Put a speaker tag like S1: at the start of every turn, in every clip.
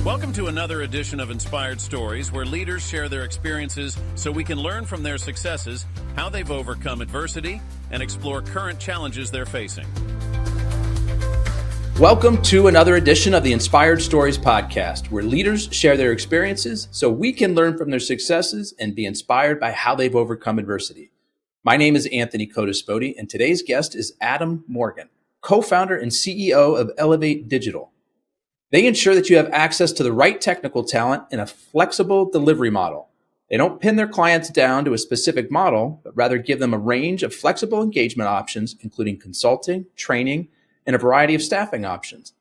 S1: Welcome to another edition of Inspired Stories, where leaders share their experiences so we can learn from their successes, how they've overcome adversity, and explore current challenges they're facing.
S2: Welcome to another edition of the Inspired Stories podcast, where leaders share their experiences so we can learn from their successes and be inspired by how they've overcome adversity. My name is Anthony Codispoti, and today's guest is Adam Morgan, co-founder and CEO of Elevate Digital. They ensure that you have access to the right technical talent in a flexible delivery model. They don't pin their clients down to a specific model, but rather give them a range of flexible engagement options, including consulting, training, and a variety of staffing options.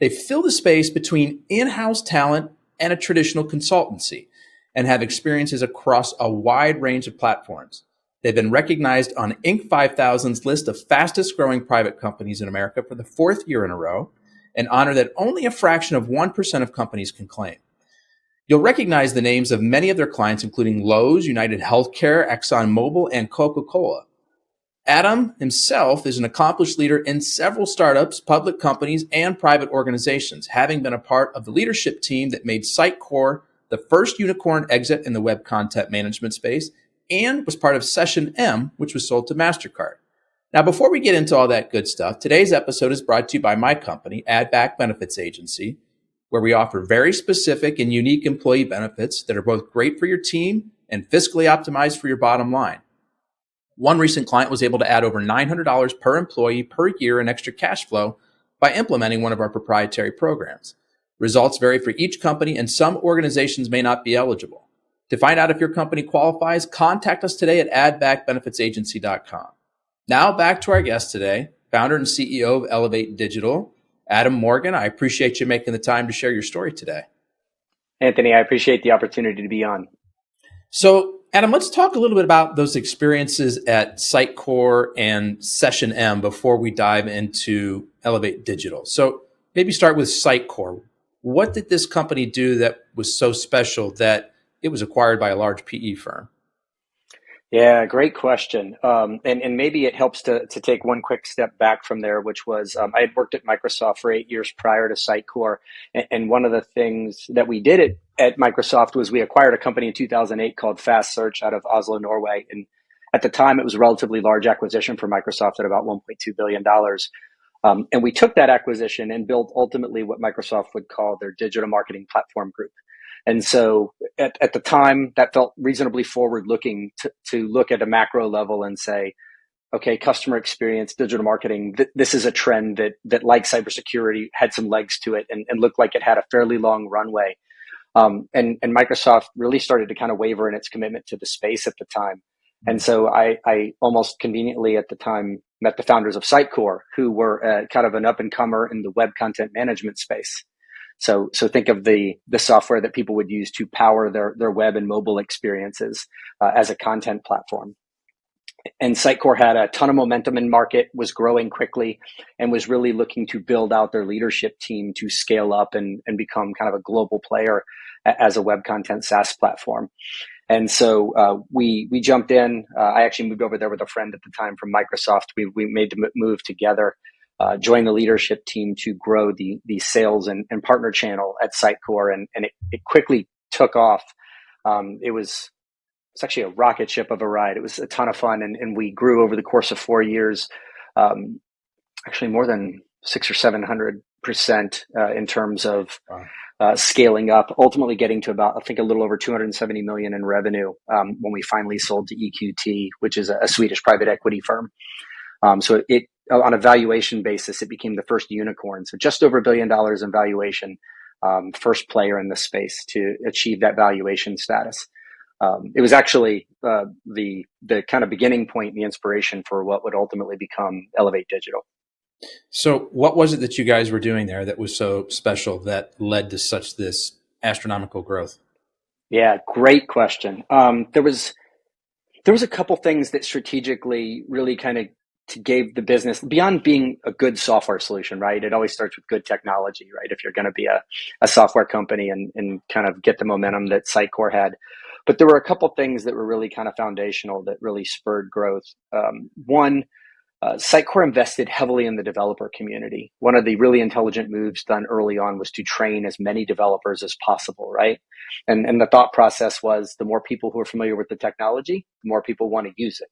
S2: They fill the space between in-house talent and a traditional consultancy and have experiences across a wide range of platforms. They've been recognized on Inc. 5000's list of fastest growing private companies in America for the fourth year in a row, an honor that only a fraction of 1% of companies can claim. You'll recognize the names of many of their clients, including Lowe's, United Healthcare, ExxonMobil, and Coca-Cola. Adam himself is an accomplished leader in several startups, public companies, and private organizations, having been a part of the leadership team that made Sitecore the first unicorn exit in the web content management space, and was part of Session M, which was sold to MasterCard. Now, before we get into all that good stuff, today's episode is brought to you by my company, Add Back Benefits Agency, where we offer very specific and unique employee benefits that are both great for your team and fiscally optimized for your bottom line. One recent client was able to add over $900 per employee per year in extra cash flow by implementing one of our proprietary programs. Results vary for each company, and some organizations may not be eligible. To find out if your company qualifies, contact us today at addbackbenefitsagency.com. Now back to our guest today, founder and CEO of Elevate Digital, Adam Morgan. I appreciate you making the time to share your story today.
S3: Anthony, I appreciate the opportunity to be on.
S2: So, Adam, let's talk a little bit about those experiences at Sitecore and Session M before we dive into Elevate Digital. So maybe start with Sitecore. What did this company do that was so special that it was acquired by a large PE firm?
S3: Yeah, great question. And maybe it helps to take one quick step back from there, which was I had worked at Microsoft for 8 years prior to Sitecore. And one of the things that we did at Microsoft was we acquired a company in 2008 called Fast Search out of Oslo, Norway. And at the time, it was a relatively large acquisition for Microsoft at about $1.2 billion. And we took that acquisition and built ultimately what Microsoft would call their digital marketing platform group. And so at the time, that felt reasonably forward-looking to look at a macro level and say, okay, customer experience, digital marketing, this is a trend that like cybersecurity, had some legs to it and looked like it had a fairly long runway. And Microsoft really started to kind of waver in its commitment to the space at the time. And so I almost conveniently at the time met the founders of Sitecore, who were kind of an up-and-comer in the web content management space. So think of the software that people would use to power their web and mobile experiences as a content platform. And Sitecore had a ton of momentum in market, was growing quickly, and was really looking to build out their leadership team to scale up and become kind of a global player as a web content SaaS platform. And so we jumped in. I actually moved over there with a friend at the time from Microsoft. We made the move together. Joined the leadership team to grow the sales and partner channel at Sitecore, and it quickly took off. It's actually a rocket ship of a ride. It was a ton of fun, and we grew over the course of 4 years, actually more than 600 or 700% in terms of scaling up, ultimately getting to about, I think, a little over 270 million in revenue when we finally sold to EQT, which is a Swedish private equity firm. So it, on a valuation basis, it became the first unicorn. So just over $1 billion in valuation, first player in the space to achieve that valuation status. It was actually the kind of beginning point, the inspiration for what would ultimately become Elevate Digital.
S2: So what was it that you guys were doing there that was so special that led to such this astronomical growth?
S3: Yeah, great question. There was a couple things that strategically really kind of gave the business, beyond being a good software solution, right? It always starts with good technology, right? If you're going to be a software company and kind of get the momentum that Sitecore had. But there were a couple things that were really kind of foundational that really spurred growth. One Sitecore invested heavily in the developer community. One of the really intelligent moves done early on was to train as many developers as possible, right? And the thought process was the more people who are familiar with the technology, the more people want to use it.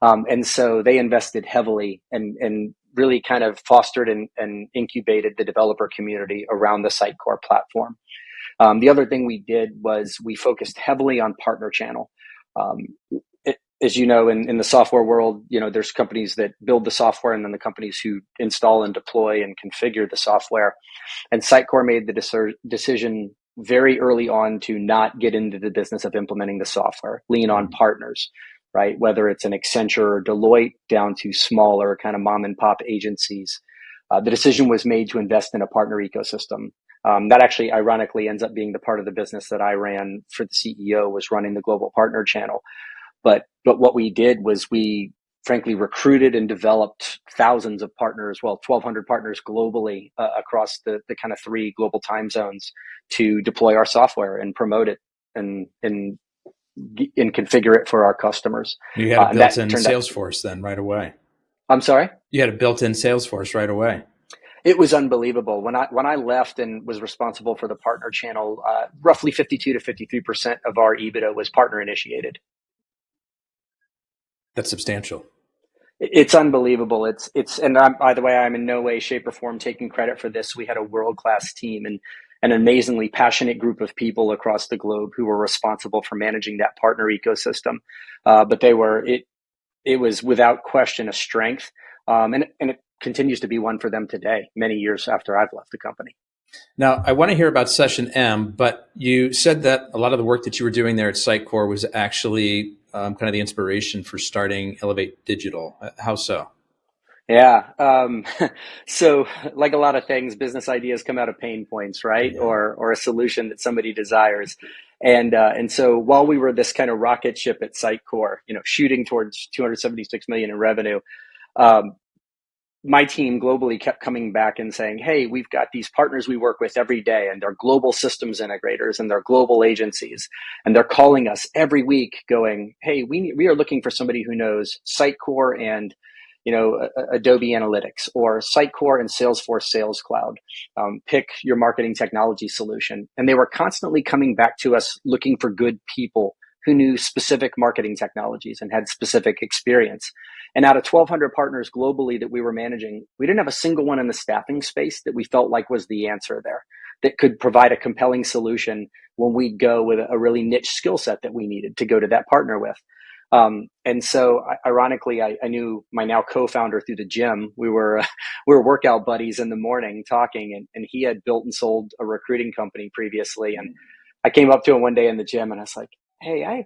S3: And so they invested heavily and really kind of fostered and incubated the developer community around the Sitecore platform. The other thing we did was we focused heavily on partner channel. As you know, in the software world, there's companies that build the software and then the companies who install and deploy and configure the software. And Sitecore made the decision very early on to not get into the business of implementing the software, lean on partners, right? Whether it's an Accenture or Deloitte down to smaller kind of mom and pop agencies. The decision was made to invest in a partner ecosystem. That actually ironically ends up being the part of the business that I ran for the CEO, was running the global partner channel. But what we did was we frankly recruited and developed thousands of partners, 1,200 partners globally across the kind of 3 global time zones to deploy our software and promote it and configure it for our customers.
S2: You had a built-in Salesforce then right away.
S3: I'm sorry?
S2: You had a built-in Salesforce right away.
S3: It was unbelievable. When I left and was responsible for the partner channel, roughly 52 to 53% of our EBITDA was partner initiated.
S2: That's substantial.
S3: It's unbelievable. And by the way, I'm in no way, shape, or form taking credit for this. We had a world-class team and an amazingly passionate group of people across the globe who were responsible for managing that partner ecosystem. But it was without question a strength. And it continues to be one for them today, many years after I've left the company.
S2: Now, I want to hear about Session M, but you said that a lot of the work that you were doing there at Sitecore was actually kind of the inspiration for starting Elevate Digital. How so?
S3: Yeah. So like a lot of things, business ideas come out of pain points, right?
S2: Yeah.
S3: Or a solution that somebody desires. And so while we were this kind of rocket ship at Sitecore, shooting towards 276 million in revenue, my team globally kept coming back and saying, hey, we've got these partners we work with every day, and they're global systems integrators and they're global agencies. And they're calling us every week going, hey, we are looking for somebody who knows Sitecore and Adobe Analytics, or Sitecore and Salesforce Sales Cloud. Pick your marketing technology solution. And they were constantly coming back to us looking for good people who knew specific marketing technologies and had specific experience. And out of 1,200 partners globally that we were managing, we didn't have a single one in the staffing space that we felt like was the answer there, that could provide a compelling solution when we go with a really niche skill set that we needed to go to that partner with. And so ironically, I knew my now co-founder through the gym. We were workout buddies in the morning talking, and he had built and sold a recruiting company previously. And I came up to him one day in the gym and I was like, hey, I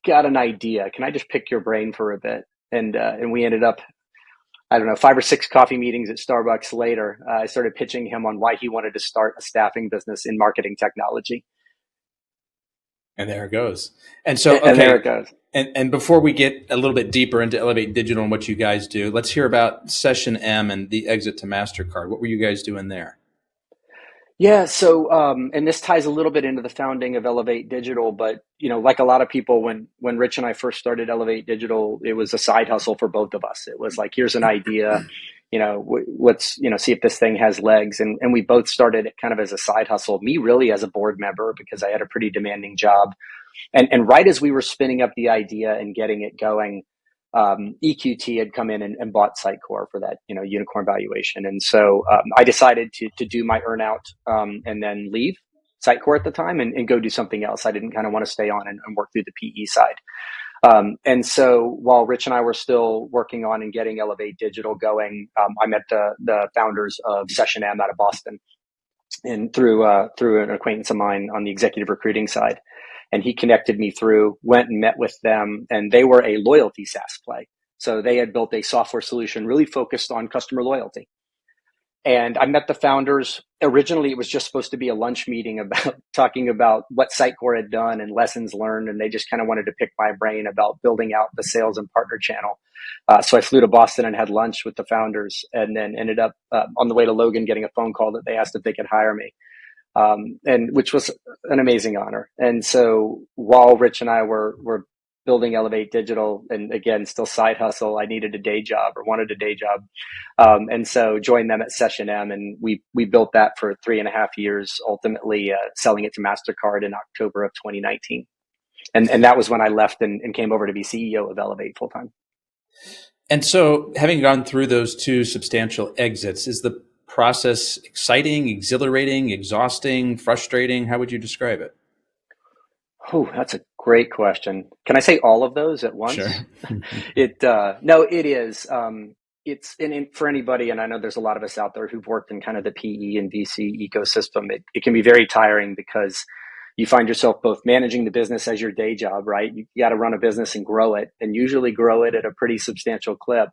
S3: got an idea. Can I just pick your brain for a bit? And we ended up, 5 or 6 coffee meetings at Starbucks later. I started pitching him on why he wanted to start a staffing business in marketing technology.
S2: And there it goes. And so, okay.
S3: And there it goes.
S2: And before we get a little bit deeper into Elevate Digital and what you guys do, let's hear about Session M and the exit to MasterCard. What were you guys doing there?
S3: Yeah. So, and this ties a little bit into the founding of Elevate Digital, but, like a lot of people, when Rich and I first started Elevate Digital, it was a side hustle for both of us. It was like, here's an idea, let's, see if this thing has legs. And we both started it kind of as a side hustle, me really as a board member, because I had a pretty demanding job. And right as we were spinning up the idea and getting it going, EQT had come in and bought Sitecore for that, unicorn valuation. And so I decided to do my earnout and then leave Sitecore at the time and go do something else. I didn't kind of want to stay on and work through the PE side. And so while Rich and I were still working on and getting Elevate Digital going, I met the founders of Session M out of Boston, and through an acquaintance of mine on the executive recruiting side. And he connected me through, went and met with them, and they were a loyalty SaaS play. So they had built a software solution really focused on customer loyalty. And I met the founders. Originally, it was just supposed to be a lunch meeting about talking about what Sitecore had done and lessons learned. And they just kind of wanted to pick my brain about building out the sales and partner channel. So I flew to Boston and had lunch with the founders, and then ended up on the way to Logan getting a phone call that they asked if they could hire me. And which was an amazing honor. And so while Rich and I were building Elevate Digital, and again, still side hustle. I needed a day job or wanted a day job. And so joined them at Session M, and we built that for 3.5 years, ultimately selling it to MasterCard in October of 2019. And that was when I left and came over to be CEO of Elevate full time.
S2: And so, having gone through those two substantial exits, is the process exciting, exhilarating, exhausting, frustrating? How would you describe it?
S3: Oh, that's a great question. Can I say all of those at once?
S2: Sure.
S3: No, it is. It's for anybody, and I know there's a lot of us out there who've worked in kind of the PE and VC ecosystem. It can be very tiring because you find yourself both managing the business as your day job, right? You got to run a business and grow it, and usually grow it at a pretty substantial clip.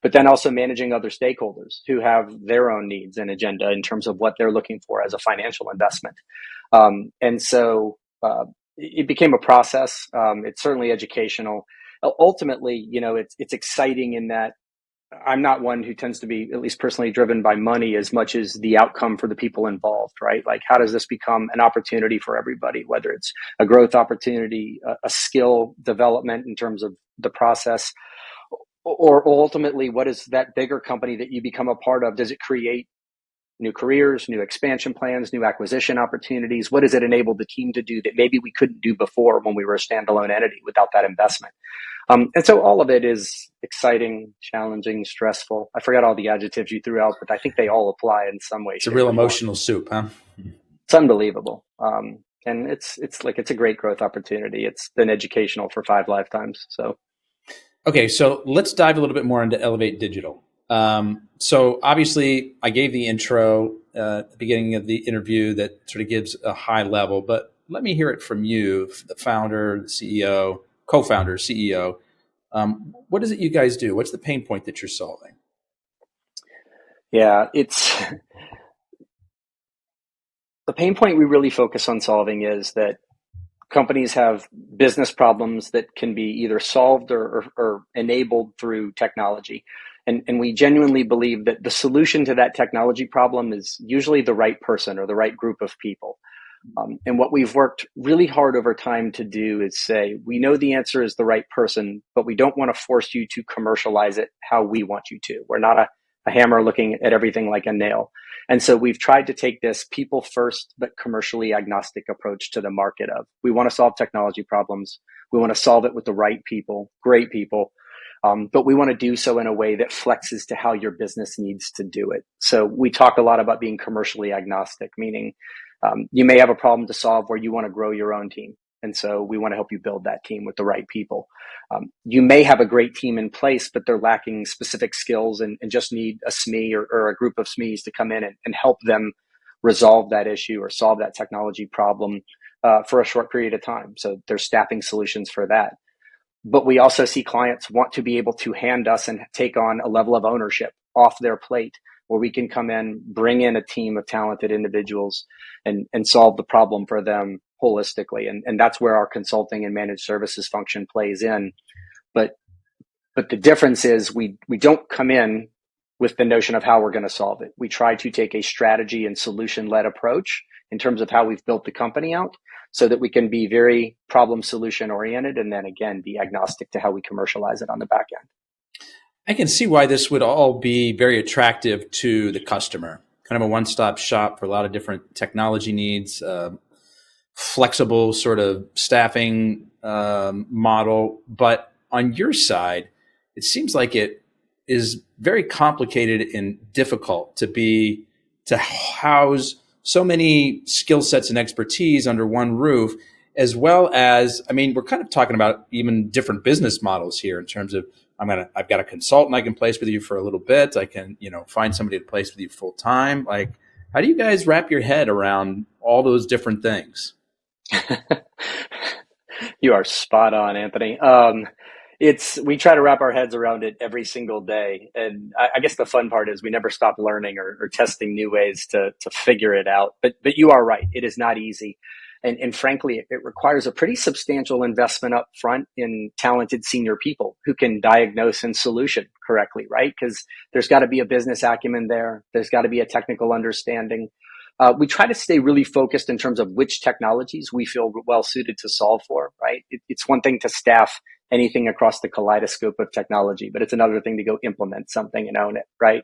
S3: But then also managing other stakeholders who have their own needs and agenda in terms of what they're looking for as a financial investment. And so it became a process. It's certainly educational. Ultimately, it's exciting in that I'm not one who tends to be, at least personally, driven by money as much as the outcome for the people involved, right? Like, how does this become an opportunity for everybody, whether it's a growth opportunity, a skill development in terms of the process, or ultimately, what is that bigger company that you become a part of? Does it create new careers, new expansion plans, new acquisition opportunities? What does it enable the team to do that maybe we couldn't do before when we were a standalone entity without that investment? And so all of it is exciting, challenging, stressful. I forgot all the adjectives you threw out, but I think they all apply in some way.
S2: It's a real emotional soup, huh?
S3: It's unbelievable. And it's a great growth opportunity. It's been educational for 5 lifetimes. So,
S2: okay, so let's dive a little bit more into Elevate Digital. So obviously I gave the intro at the beginning of the interview that sort of gives a high level, but let me hear it from you, the founder, the CEO, co-founder, CEO. What is it you guys do? What's the pain point that you're solving?
S3: Yeah, the pain point we really focus on solving is that companies have business problems that can be either solved or enabled through technology. And we genuinely believe that the solution to that technology problem is usually the right person or the right group of people. And what we've worked really hard over time to do is say, we know the answer is the right person, but we don't want to force you to commercialize it how we want you to. We're not a hammer looking at everything like a nail. And so we've tried to take this people first, but commercially agnostic approach to the market of, we want to solve technology problems. We want to solve it with the right people, great people. But we want to do so in a way that flexes to how your business needs to do it. So we talk a lot about being commercially agnostic, meaning you may have a problem to solve where you want to grow your own team. And so we want to help you build that team with the right people. You may have a great team in place, but they're lacking specific skills and just need a SME or a group of SMEs to come in and help them resolve that issue or solve that technology problem for a short period of time. So there's staffing solutions for that. But we also see clients want to be able to hand us and take on a level of ownership off their plate where we can come in, bring in a team of talented individuals and solve the problem for them holistically. And that's where our consulting and managed services function plays in. But the difference is we don't come in with the notion of how we're going to solve it. We try to take a strategy and solution-led approach in terms of how we've built the company out so that we can be very problem solution oriented and then again, be agnostic to how we commercialize it on the back end.
S2: I can see why this would all be very attractive to the customer. Kind of a one-stop shop for a lot of different technology needs, flexible sort of staffing model. But on your side, it seems like it is very complicated and difficult to house so many skill sets and expertise under one roof, as well as, I mean, we're kind of talking about even different business models here in terms of I've got a consultant I can place with you for a little bit. I can, find somebody to place with you full time. Like, how do you guys wrap your head around all those different things?
S3: You are spot on, Anthony. We try to wrap our heads around it every single day. And I guess the fun part is we never stop learning or testing new ways to figure it out. But you are right. It is not easy. And frankly, it requires a pretty substantial investment up front in talented senior people who can diagnose and solution correctly, right? Because there's got to be a business acumen there. There's got to be a technical understanding. We try to stay really focused in terms of which technologies we feel well suited to solve for, right? It's one thing to staff anything across the kaleidoscope of technology, but it's another thing to go implement something and own it, right?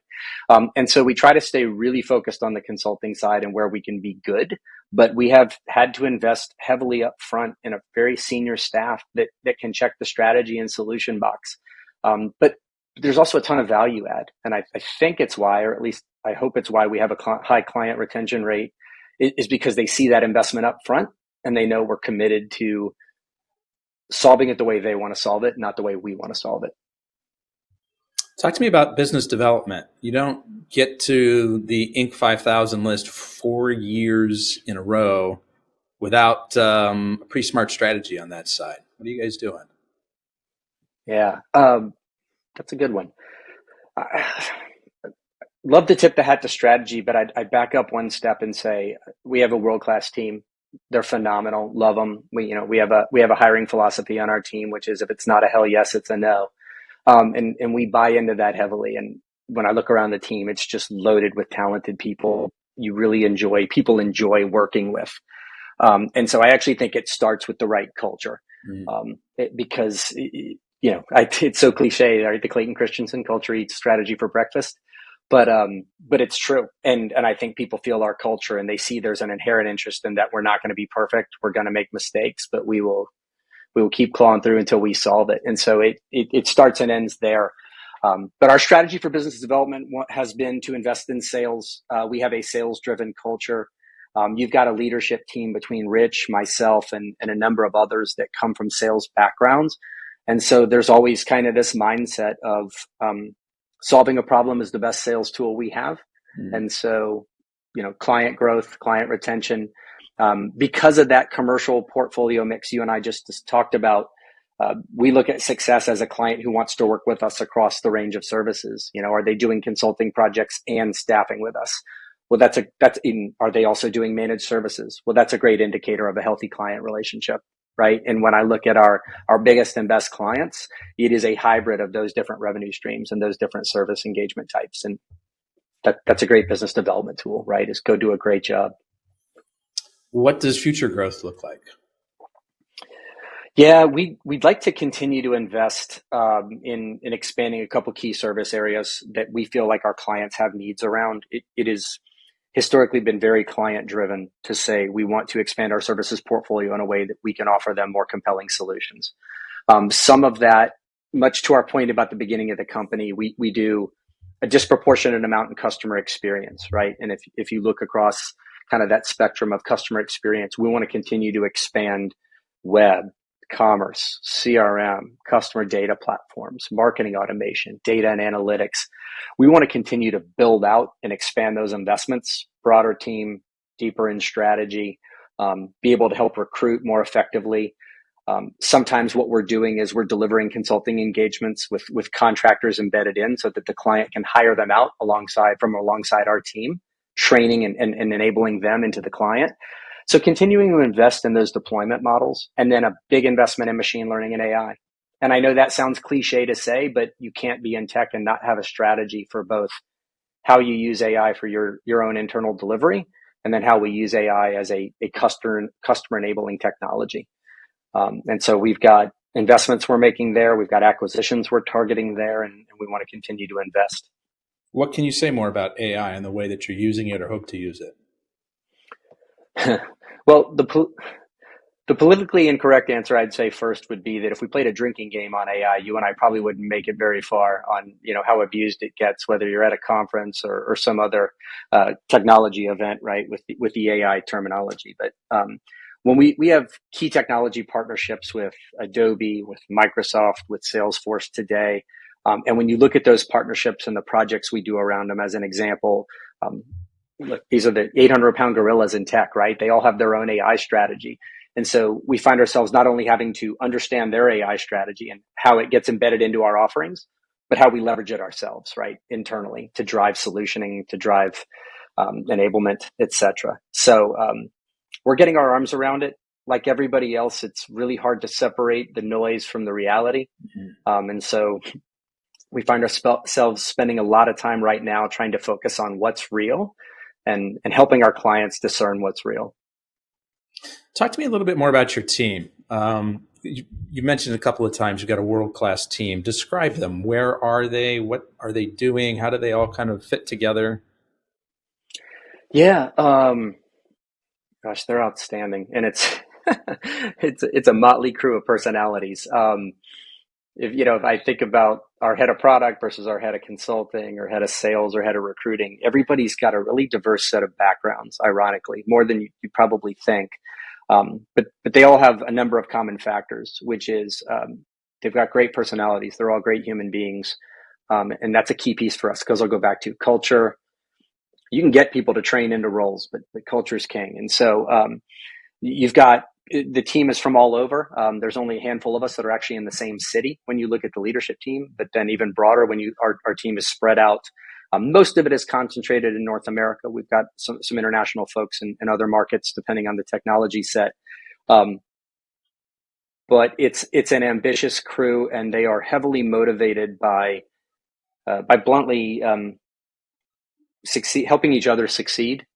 S3: And so we try to stay really focused on the consulting side and where we can be good, but we have had to invest heavily up front in a very senior staff that can check the strategy and solution box. But there's also a ton of value add. And I think it's why, or at least I hope it's why we have a high client retention rate, is because they see that investment up front and they know we're committed to solving it the way they want to solve it, not the way we want to solve it.
S2: Talk to me about business development. You don't get to the Inc. 5000 list 4 years in a row without a pretty smart strategy on that side. What are you guys doing?
S3: Yeah, that's a good one. Love to tip the hat to strategy, but I'd back up one step and say we have a world-class team. They're phenomenal. Love them. We have a hiring philosophy on our team, which is if it's not a hell yes, it's a no. And we buy into that heavily. And when I look around the team, it's just loaded with talented people people enjoy working with. And so I actually think it starts with the right culture. Because it's so cliche, right? The Clayton Christensen culture eats strategy for breakfast. But it's true. And I think people feel our culture and they see there's an inherent interest in that we're not going to be perfect. We're going to make mistakes, but we will keep clawing through until we solve it. And so it starts and ends there. But our strategy for business development has been to invest in sales. We have a sales driven culture. You've got a leadership team between Rich, myself, and a number of others that come from sales backgrounds. And so there's always kind of this mindset of, solving a problem is the best sales tool we have. And so, client growth, client retention, because of that commercial portfolio mix you and I just talked about, we look at success as a client who wants to work with us across the range of services. Are they doing consulting projects and staffing with us? Well, are they also doing managed services? Well, that's a great indicator of a healthy client relationship. Right. And when I look at our biggest and best clients, it is a hybrid of those different revenue streams and those different service engagement types. And that's a great business development tool, right? Is go do a great job.
S2: What does future growth look like?
S3: Yeah, we'd like to continue to invest in expanding a couple key service areas that we feel like our clients have needs around. It is historically been very client driven to say we want to expand our services portfolio in a way that we can offer them more compelling solutions. Some of that, much to our point about the beginning of the company, we do a disproportionate amount in customer experience, right? And if you look across kind of that spectrum of customer experience, we want to continue to expand web, commerce, CRM, customer data platforms, marketing automation, data and analytics. We want to continue to build out and expand those investments, broader team, deeper in strategy, be able to help recruit more effectively. Sometimes what we're doing is we're delivering consulting engagements with contractors embedded in so that the client can hire them out alongside our team, training and enabling them into the client. So continuing to invest in those deployment models, and then a big investment in machine learning and AI. And I know that sounds cliche to say, but you can't be in tech and not have a strategy for both how you use AI for your own internal delivery, and then how we use AI as a customer enabling technology. And so we've got investments we're making there. We've got acquisitions we're targeting there, and we want to continue to invest.
S2: What can you say more about AI and the way that you're using it or hope to use it?
S3: Well, the politically incorrect answer I'd say first would be that if we played a drinking game on AI, you and I probably wouldn't make it very far on how abused it gets, whether you're at a conference or some other technology event, right? With the AI terminology, but when we have key technology partnerships with Adobe, with Microsoft, with Salesforce today, and when you look at those partnerships and the projects we do around them, as an example. Look, these are the 800-pound gorillas in tech, right? They all have their own AI strategy. And so we find ourselves not only having to understand their AI strategy and how it gets embedded into our offerings, but how we leverage it ourselves, right? Internally to drive solutioning, to drive enablement, et cetera. So we're getting our arms around it. Like everybody else, it's really hard to separate the noise from the reality. And so we find ourselves spending a lot of time right now trying to focus on what's real and helping our clients discern what's real.
S2: Talk to me a little bit more about your team. you mentioned a couple of times you've got a world-class team. Describe them. Where are they? What are they doing? How do they all kind of fit together?
S3: Yeah, gosh, they're outstanding, and it's it's a motley crew of personalities. If I think about our head of product versus our head of consulting or head of sales or head of recruiting, everybody's got a really diverse set of backgrounds, ironically, more than you probably think. But they all have a number of common factors, which is they've got great personalities. They're all great human beings. And that's a key piece for us because I'll go back to culture. You can get people to train into roles, but culture is king. And so you've got the team is from all over. There's only a handful of us that are actually in the same city when you look at the leadership team, but then even broader when our team is spread out. Most of it is concentrated in North America. We've got some international folks in other markets, depending on the technology set. But it's an ambitious crew, and they are heavily motivated by bluntly helping each other succeed.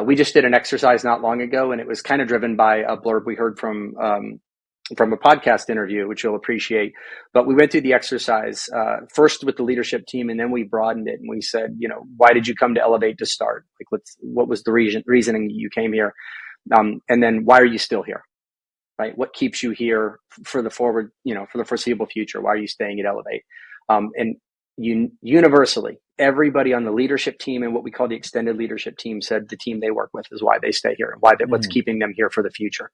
S3: We just did an exercise not long ago, and it was kind of driven by a blurb we heard from a podcast interview, which you'll appreciate. But we went through the exercise first with the leadership team, and then we broadened it and we said, why did you come to Elevate to start? Like, what was the reasoning you came here? And then why are you still here? Right? What keeps you here for the for the foreseeable future? Why are you staying at Elevate? And universally, everybody on the leadership team and what we call the extended leadership team said the team they work with is why they stay here and what's keeping them here for the future.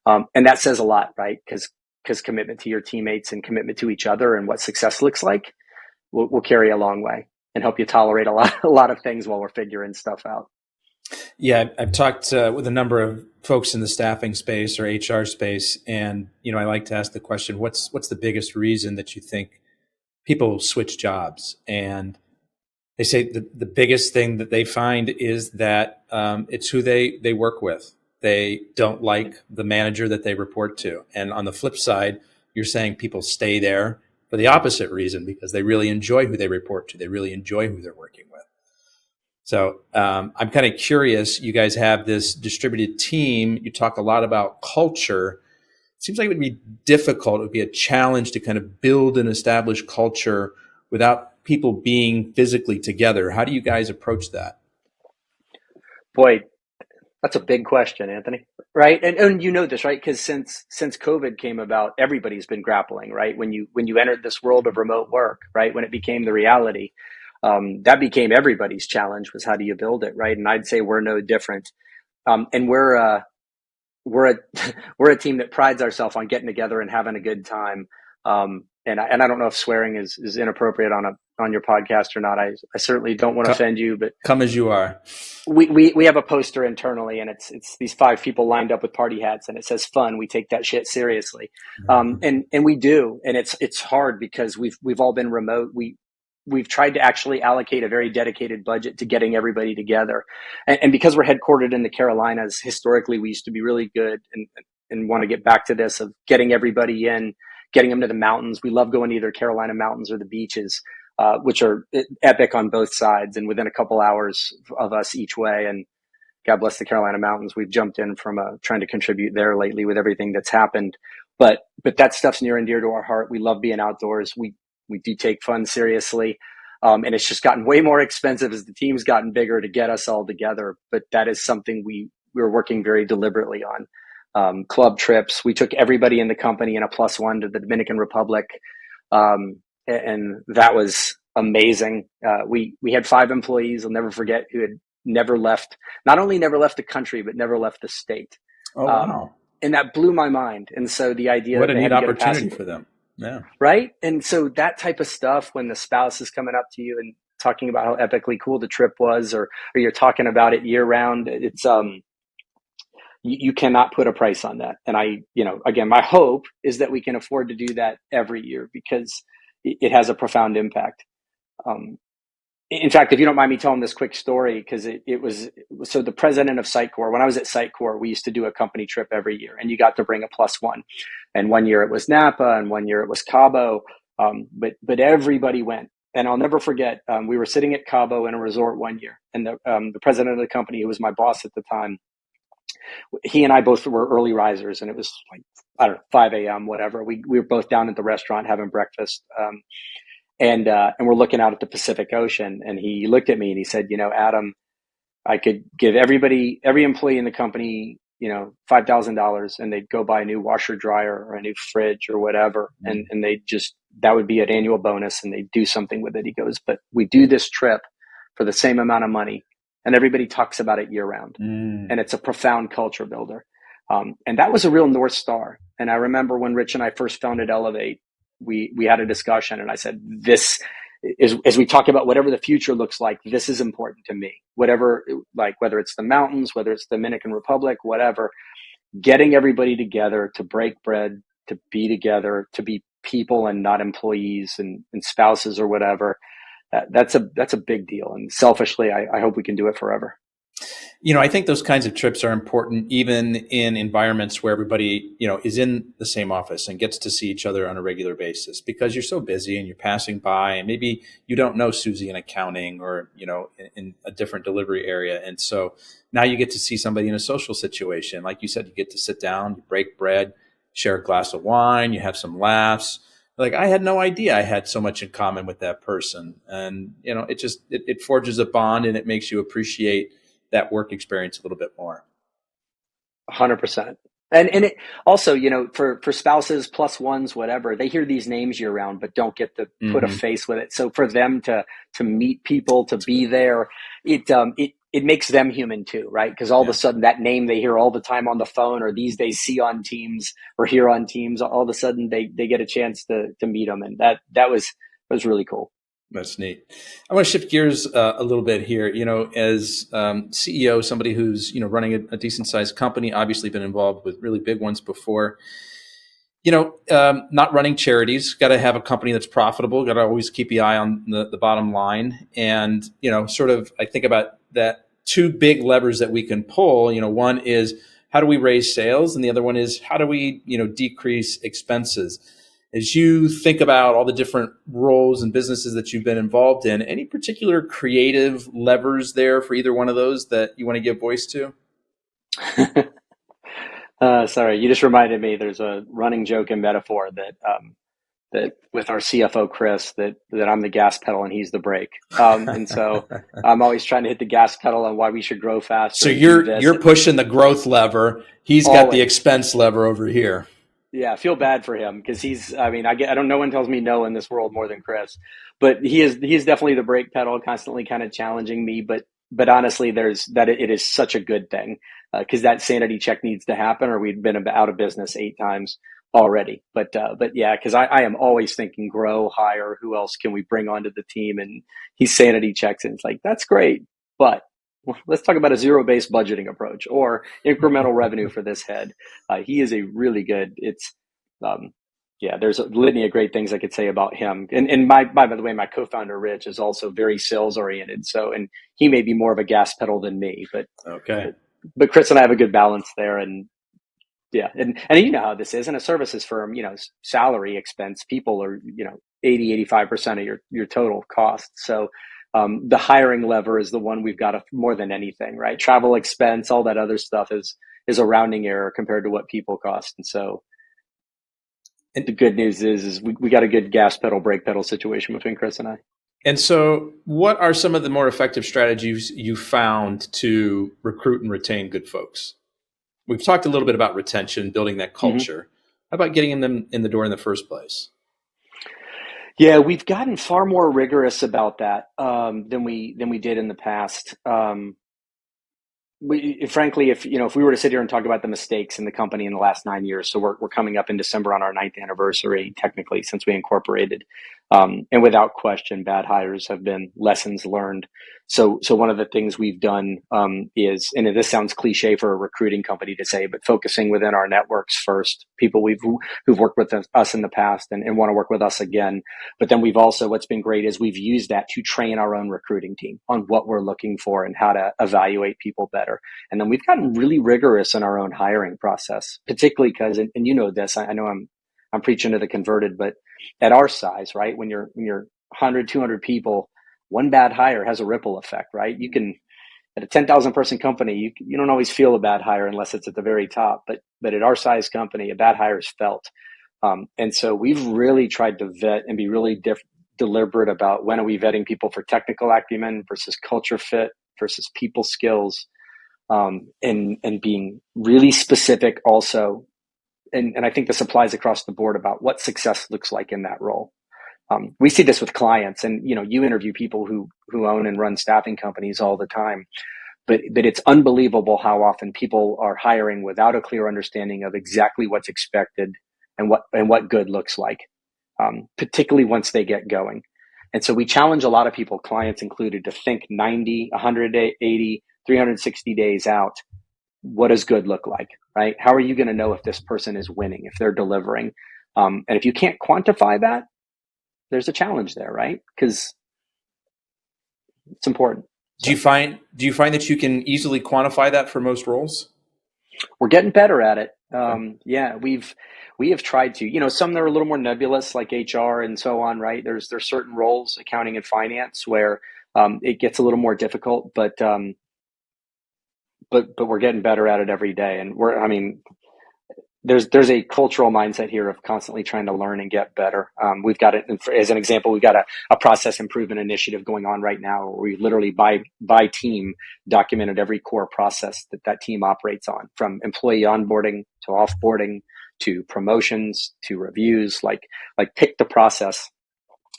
S3: And that says a lot, right? Because commitment to your teammates and commitment to each other and what success looks like will carry a long way and help you tolerate a lot of things while we're figuring stuff out.
S2: Yeah, I've talked with a number of folks in the staffing space or HR space, and I like to ask the question: what's the biggest reason that you think people switch jobs? And they say the biggest thing that they find is that it's who they work with. They don't like the manager that they report to. And on the flip side, you're saying people stay there for the opposite reason, because they really enjoy who they report to. They really enjoy who they're working with. So I'm kind of curious, you guys have this distributed team. You talk a lot about culture. It seems like it would be difficult. It would be a challenge to kind of build and establish culture without people being physically together. How do you guys approach that?
S3: Boy, that's a big question, Anthony. Right, and this, right? Because since COVID came about, everybody's been grappling, right? When you entered this world of remote work, right? When it became the reality, that became everybody's challenge, was how do you build it, right? And I'd say we're no different. And we're a team that prides ourselves on getting together and having a good time. And I don't know if swearing is inappropriate on your podcast or not. I certainly don't want to offend you, but
S2: come as you are.
S3: We have a poster internally, and it's these 5 people lined up with party hats, and it says fun. We take that shit seriously. And we do. And it's hard because we've all been remote. We've tried to actually allocate a very dedicated budget to getting everybody together. And because we're headquartered in the Carolinas, historically, we used to be really good and want to get back to this of getting everybody in, getting them to the mountains. We love going to either Carolina mountains or the beaches, which are epic on both sides and within a couple hours of us each way. And God bless the Carolina mountains. We've jumped in from trying to contribute there lately with everything that's happened. But that stuff's near and dear to our heart. We love being outdoors. We do take fun seriously. And it's just gotten way more expensive as the team's gotten bigger to get us all together. But that is something we're working very deliberately on. Club trips. We took everybody in the company in a +1 to the Dominican Republic. And that was amazing. We had 5 employees, I'll never forget, who had not only never left the country, but never left the state.
S2: Oh, wow.
S3: And that blew my mind. And so the idea
S2: what a neat opportunity for them. Yeah.
S3: Right. And so that type of stuff, when the spouse is coming up to you and talking about how epically cool the trip was, or you're talking about it year round, it's, you cannot put a price on that. And again, my hope is that we can afford to do that every year because it has a profound impact. In fact, if you don't mind me telling this quick story, because so the president of Sitecore, when I was at Sitecore, we used to do a company trip every year, and you got to bring a +1. And one year it was Napa, and one year it was Cabo. But everybody went. And I'll never forget, we were sitting at Cabo in a resort one year, and the president of the company, who was my boss at the time, he and I both were early risers, and it was like I don't know, 5 a.m., whatever. We were both down at the restaurant having breakfast. And we're looking out at the Pacific Ocean. And he looked at me and he said, Adam, I could give every employee in the company, $5,000 and they'd go buy a new washer dryer or a new fridge or whatever. And they just, that would be an annual bonus and they'd do something with it. He goes, but we do this trip for the same amount of money and everybody talks about it year round. And it's a profound culture builder. And that was a real North Star. And I remember when Rich and I first founded Elevate, we had a discussion and I said, this is, as we talk about whatever the future looks like, this is important to me. Whatever, like whether it's the mountains, whether it's the Dominican Republic, whatever, getting everybody together to break bread, to be together, to be people and not employees and spouses or whatever. That's a big deal. And selfishly, I hope we can do it forever.
S2: I think those kinds of trips are important even in environments where everybody, is in the same office and gets to see each other on a regular basis, because you're so busy and you're passing by and maybe you don't know Susie in accounting or, in a different delivery area. And so now you get to see somebody in a social situation. Like you said, you get to sit down, you break bread, share a glass of wine, you have some laughs. Like, I had no idea I had so much in common with that person. And, it forges a bond and it makes you appreciate that work experience a little bit more.
S3: 100%. And it also, for spouses, plus ones, whatever, they hear these names year round, but don't get to put a face with it. So for them to meet people, to be there, it makes them human too, right? Because all of a sudden that name they hear all the time on the phone, or these days see on Teams or hear on Teams, all of a sudden they get a chance to meet them. And that was really cool.
S2: That's neat. I want to shift gears a little bit here. As CEO, somebody who's running a decent sized company, obviously been involved with really big ones before. Not running charities. Got to have a company that's profitable. Got to always keep the eye on the bottom line. And sort of, I think about that two big levers that we can pull. One is how do we raise sales, and the other one is how do we decrease expenses. As you think about all the different roles and businesses that you've been involved in, any particular creative levers there for either one of those that you want to give voice to?
S3: Sorry, you just reminded me. There's a running joke and metaphor that with our CFO Chris that I'm the gas pedal and he's the brake, and so I'm always trying to hit the gas pedal on why we should grow faster.
S2: So you're pushing the growth lever. He's got the expense lever over here.
S3: Yeah, I feel bad for him because I don't, no one tells me no in this world more than Chris, but he is definitely the brake pedal, constantly kind of challenging me. But honestly, it is such a good thing because that sanity check needs to happen, or we'd been out of business 8 times already. But yeah, because I am always thinking grow, hire, who else can we bring onto the team? And he sanity checks and it's like, that's great, but let's talk about a zero-based budgeting approach or incremental revenue for this head. He is a really good, there's a litany of great things I could say about him. And by the way, my co-founder, Rich, is also very sales oriented. So, and he may be more of a gas pedal than me, but Chris and I have a good balance there. And yeah. And you know how this is in a services firm, salary expense, people are, 85% of your total cost. So, the hiring lever is the one we've got more than anything, right? Travel expense, all that other stuff is a rounding error compared to what people cost. And so the good news is we got a good gas pedal, brake pedal situation between Chris and I.
S2: And so what are some of the more effective strategies you found to recruit and retain good folks? We've talked a little bit about retention, building that culture. How about getting them in the door in the first place?
S3: Yeah, we've gotten far more rigorous about that than we did in the past. Frankly, if we were to sit here and talk about the mistakes in the company in the last 9 years, so we're coming up in December on our 9th anniversary, technically, since we incorporated. And without question, bad hires have been lessons learned. So one of the things we've done is, and this sounds cliche for a recruiting company to say, but focusing within our networks first, people who've worked with us in the past and want to work with us again. But then we've also, what's been great is we've used that to train our own recruiting team on what we're looking for and how to evaluate people better. And then we've gotten really rigorous in our own hiring process, particularly because, and you know this, I know I'm preaching to the converted, but at our size, right, when you're 100, 200 people, one bad hire has a ripple effect, right? You can at a 10,000 person company, you don't always feel a bad hire unless it's at the very top. But at our size company, a bad hire is felt. And so we've really tried to vet and be really deliberate about when are we vetting people for technical acumen versus culture fit versus people skills, and being really specific also. And I think this applies across the board about what success looks like in that role. We see this with clients, and you interview people who own and run staffing companies all the time, but it's unbelievable how often people are hiring without a clear understanding of exactly what's expected and what good looks like, particularly once they get going. And so we challenge a lot of people, clients included, to think 90, 180, 360 days out. What does good look like, right? How are you going to know if this person is winning, if they're delivering? And if you can't quantify that, there's a challenge there, right? Because it's important.
S2: Do you find that you can easily quantify that for most roles?
S3: We're getting better at it.
S2: Okay.
S3: Yeah, we have tried to. Some that are a little more nebulous, like HR and so on, right? There's certain roles, accounting and finance, where it gets a little more difficult, but we're getting better at it every day. And there's a cultural mindset here of constantly trying to learn and get better. We've got it as an example. We've got a process improvement initiative going on right now, where we literally by team documented every core process that team operates on, from employee onboarding to offboarding to promotions to reviews. Like pick the process.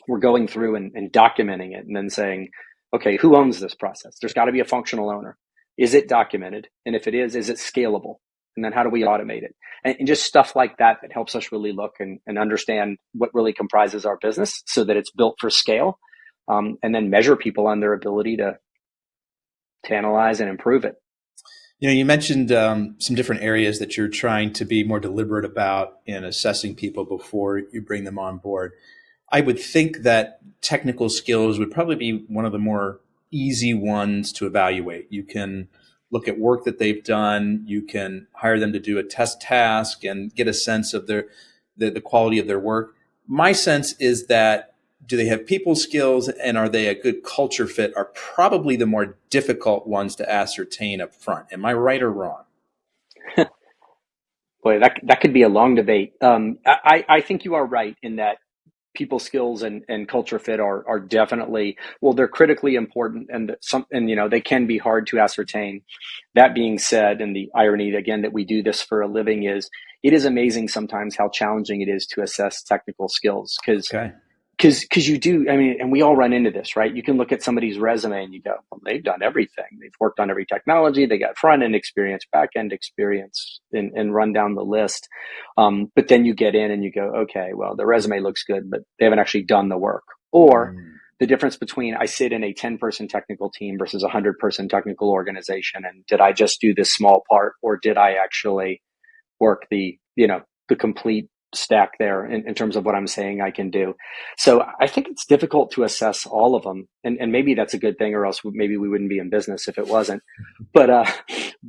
S3: We're going through and documenting it, and then saying, okay, who owns this process? There's got to be a functional owner. Is it documented? And if it is it scalable? And then how do we automate it? And just stuff like that helps us really look and understand what really comprises our business, so that it's built for scale, and then measure people on their ability to analyze and improve it.
S2: You mentioned some different areas that you're trying to be more deliberate about in assessing people before you bring them on board. I would think that technical skills would probably be one of the more easy ones to evaluate. You can look at work that they've done. You can hire them to do a test task and get a sense of the quality of their work. My sense is that, do they have people skills and are they a good culture fit, are probably the more difficult ones to ascertain up front. Am I right or wrong?
S3: Boy, that could be a long debate. I think you are right in that people skills and culture fit are definitely, well, they're critically important, and they can be hard to ascertain. That being said, and the irony again that we do this for a living is, it is amazing sometimes how challenging it is to assess technical skills, because you do, and we all run into this, right? You can look at somebody's resume and you go, well, they've done everything. They've worked on every technology. They got front end experience, back end experience, and run down the list. But then you get in and you go, okay, well, the resume looks good, but they haven't actually done the work. Or the difference between, I sit in a 10-person technical team versus a 100-person technical organization, and did I just do this small part, or did I actually work the complete stack there in terms of what I'm saying I can do? So I think it's difficult to assess all of them, and maybe that's a good thing, or else maybe we wouldn't be in business if it wasn't. But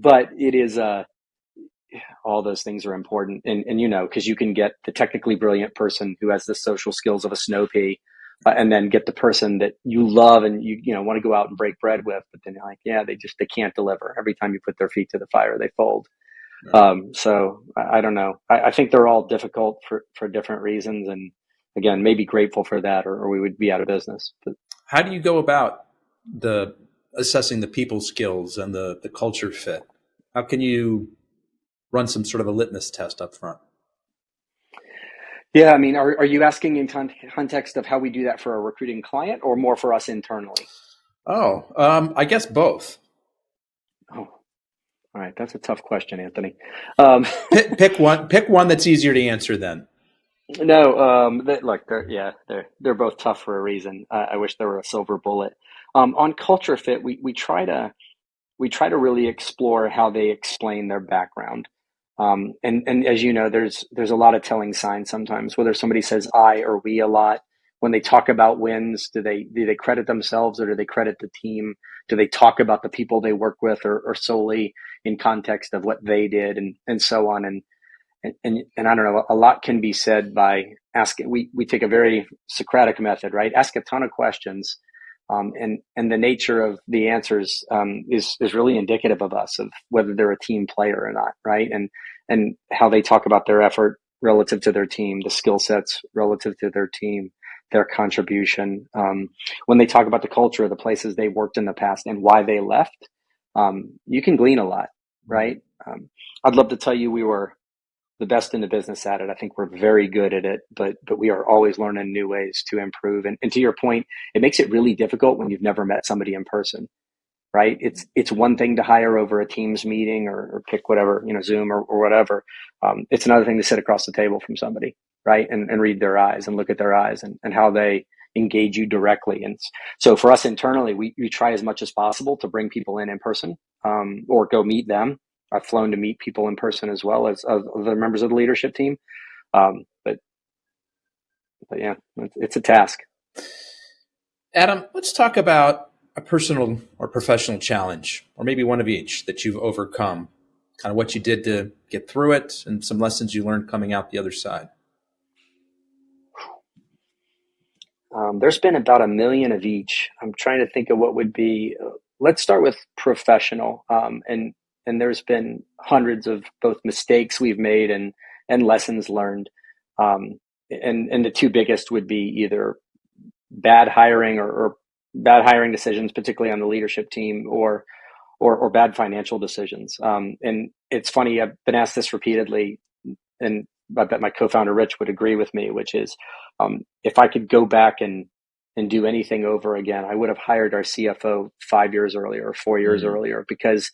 S3: it is, all those things are important, and because you can get the technically brilliant person who has the social skills of a snow pea, and then get the person that you love and you want to go out and break bread with, but then you're like, yeah, they can't deliver. Every time you put their feet to the fire, they fold. So I don't know. I think they're all difficult for different reasons. And again, maybe grateful for that, or we would be out of business. But
S2: how do you go about assessing the people skills and the culture fit? How can you run some sort of a litmus test up front?
S3: Yeah, are you asking in context of how we do that for a recruiting client, or more for us internally?
S2: I guess both.
S3: Oh, all right. That's a tough question, Anthony.
S2: Pick one that's easier to answer then.
S3: No, look, they're both tough for a reason. I wish there were a silver bullet. On culture fit, we try to really explore how they explain their background. And as you know, there's a lot of telling signs sometimes, whether somebody says I or we a lot. When they talk about wins, do they credit themselves, or do they credit the team? Do they talk about the people they work with, or solely in context of what they did, and so on? And I don't know, a lot can be said by asking. We take a very Socratic method, right? Ask a ton of questions, And the nature of the answers is really indicative of us, of whether they're a team player or not, right? And how they talk about their effort relative to their team, the skill sets relative to their team, their contribution. When they talk about the culture of the places they worked in the past and why they left, you can glean a lot, right? I'd love to tell you we were the best in the business at it. I think we're very good at it, but we are always learning new ways to improve. And to your point, it makes it really difficult when you've never met somebody in person, right? It's one thing to hire over a Teams meeting or pick whatever, Zoom or whatever. It's another thing to sit across the table from somebody, right? And read their eyes and look at their eyes and how they engage you directly. And so for us internally, we try as much as possible to bring people in person, or go meet them. I've flown to meet people in person as well as other members of the leadership team. But yeah, it's a task.
S2: Adam, let's talk about a personal or professional challenge, or maybe one of each that you've overcome, kind of what you did to get through it and some lessons you learned coming out the other side.
S3: There's been about a million of each. I'm trying to think of what would be. Let's start with professional. And there's been hundreds of both mistakes we've made and lessons learned. And the two biggest would be either bad hiring or bad hiring decisions, particularly on the leadership team, or bad financial decisions. And it's funny, I've been asked this repeatedly, and I bet my co-founder Rich would agree with me, which is, if I could go back and do anything over again, I would have hired our CFO 5 years earlier or 4 years earlier, because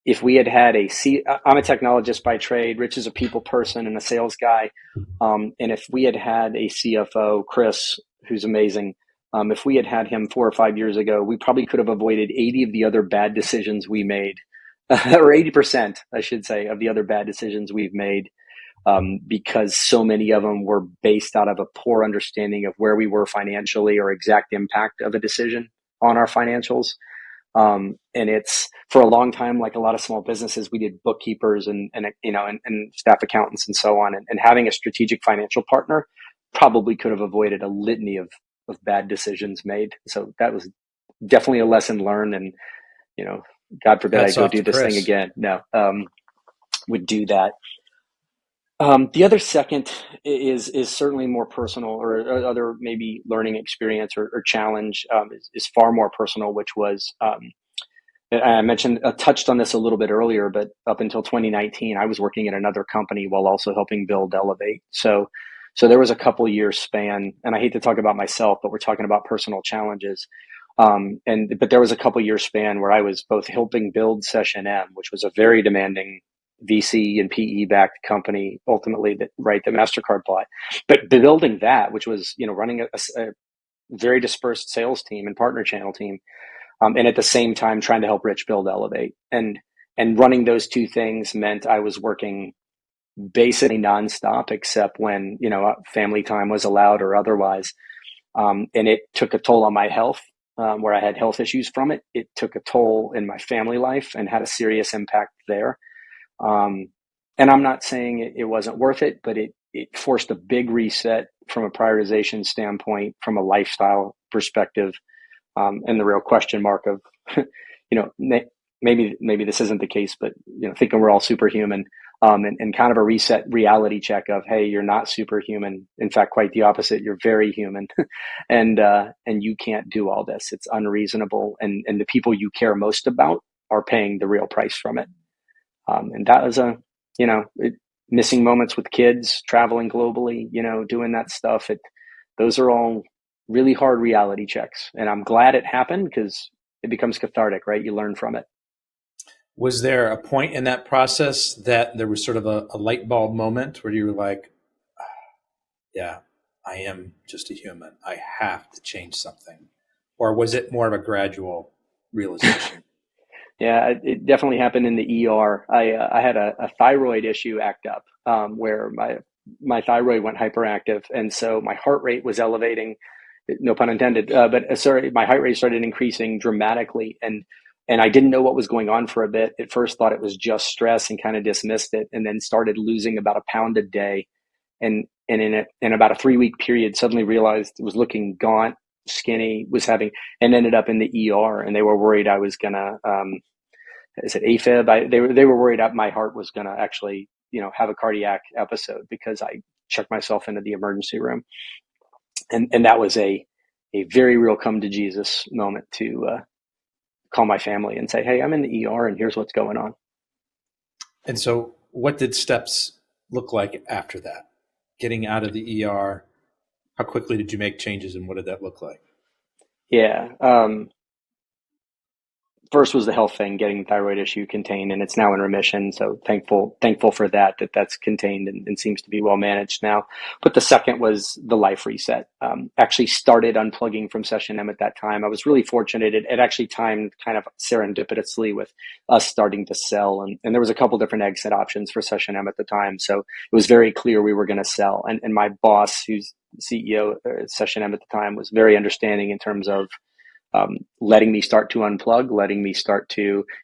S3: if we had I'm a technologist by trade, Rich is a people person and a sales guy. And if we had a CFO, Chris, who's amazing, if we had him 4 or 5 years ago, we probably could have avoided 80 of the other bad decisions we made, or 80%, I should say, of the other bad decisions we've made. Because so many of them were based out of a poor understanding of where we were financially or exact impact of a decision on our financials. And it's, for a long time, like a lot of small businesses, we did bookkeepers and staff accountants and so on. And having a strategic financial partner probably could have avoided a litany of bad decisions made. So that was definitely a lesson learned. And, God forbid I go do this thing again. No, would do that. The other second is certainly more personal, or other maybe learning experience or challenge, is far more personal, which was, I mentioned, touched on this a little bit earlier, but up until 2019, I was working at another company while also helping build Elevate. So there was a couple years span, and I hate to talk about myself, but we're talking about personal challenges. But there was a couple years span where I was both helping build Session M, which was a very demanding VC and PE backed company, ultimately that MasterCard bought, but building that, which was, running a very dispersed sales team and partner channel team. And at the same time trying to help Rich build Elevate, and running those two things meant I was working basically nonstop, except when, family time was allowed or otherwise. And it took a toll on my health, where I had health issues from it. It took a toll in my family life and had a serious impact there. And I'm not saying it wasn't worth it, but it forced a big reset from a prioritization standpoint, from a lifestyle perspective. And the real question mark of, maybe this isn't the case, but, thinking we're all superhuman, and kind of a reset reality check of, hey, you're not superhuman. In fact, quite the opposite. You're very human. And you can't do all this. It's unreasonable. And the people you care most about are paying the real price from it. And that was missing moments with kids, traveling globally, doing that stuff. Those are all really hard reality checks. And I'm glad it happened, because it becomes cathartic, right? You learn from it.
S2: Was there a point in that process that there was sort of a light bulb moment where you were like, yeah, I am just a human, I have to change something? Or was it more of a gradual realization?
S3: Yeah, it definitely happened in the ER. I had a thyroid issue act up, where my thyroid went hyperactive. And so my heart rate was elevating, no pun intended, my heart rate started increasing dramatically. And I didn't know what was going on for a bit. At first thought it was just stress and kind of dismissed it, and then started losing about a pound a day. And in about a 3-week period, suddenly realized it was looking gaunt, skinny, was having, and ended up in the ER, and they were worried I was gonna, is it AFib? They were worried that my heart was gonna actually, have a cardiac episode because I checked myself into the emergency room. And that was a very real come to Jesus moment to call my family and say, hey, I'm in the ER and here's what's going on.
S2: And so what did steps look like after that? Getting out of the ER, how quickly did you make changes and what did that look like?
S3: Yeah. First was the health thing, getting the thyroid issue contained, and it's now in remission. So thankful for that that's contained and seems to be well managed now. But the second was the life reset. Actually started unplugging from Session M at that time. I was really fortunate. It actually timed kind of serendipitously with us starting to sell. And there was a couple different exit options for Session M at the time. So it was very clear we were going to sell. And my boss, who's CEO at Session M at the time, was very understanding in terms of letting me start to unplug,